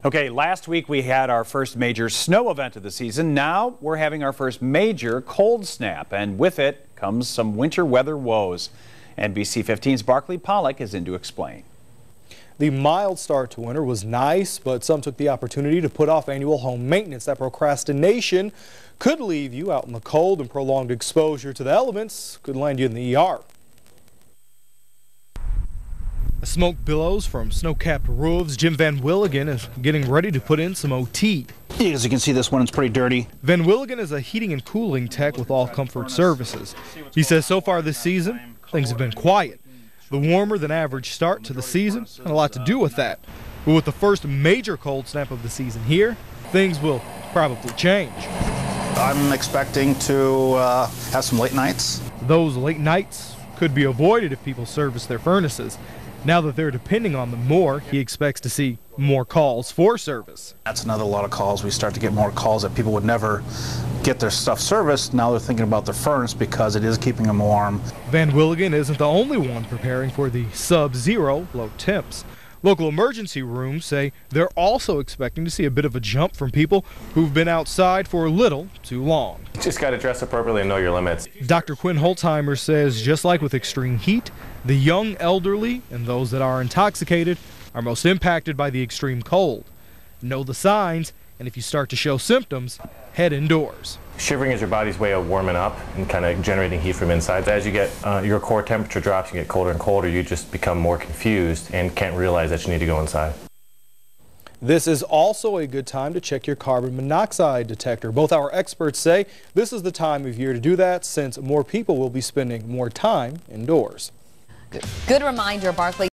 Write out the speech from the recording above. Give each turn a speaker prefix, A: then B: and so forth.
A: Okay, last week we had our first major snow event of the season. Now we're having our first major cold snap, and with it comes some winter weather woes. NBC 15's Barkley Pollock is in to explain.
B: The mild start to winter was nice, but some took the opportunity to put off annual home maintenance. That procrastination could leave you out in the cold, and prolonged exposure to the elements could land you in the ER. Smoke billows from snow-capped roofs. Jim Van Willigen is getting ready to put in some OT.
C: As you can see, this one is pretty dirty.
B: Van Willigen is a heating and cooling tech with All Comfort Services. He says so far this season, things have been quiet. The warmer than average start to the season had a lot to do with that. But with the first major cold snap of the season here, things will probably change.
C: I'm expecting to have some late nights.
B: Those late nights could be avoided if people service their furnaces. Now that they're depending on them more, he expects to see more calls for service.
C: That's another lot of calls. We start to get more calls that people would never get their stuff serviced. Now they're thinking about their furnace because it is keeping them warm.
B: Van Willigen isn't the only one preparing for the sub-zero low temps. Local emergency rooms say they're also expecting to see a bit of a jump from people who've been outside for a little too long.
D: You just got to dress appropriately and know your limits.
B: Dr. Quinn Holzheimer says just like with extreme heat, the young, elderly, and those that are intoxicated are most impacted by the extreme cold. Know the signs, and if you start to show symptoms, head indoors.
D: Shivering is your body's way of warming up and kind of generating heat from inside. As you get your core temperature drops, you get colder and colder, you just become more confused and can't realize that you need to go inside.
B: This is also a good time to check your carbon monoxide detector. Both our experts say this is the time of year to do that since more people will be spending more time indoors.
E: Good reminder, Barkley.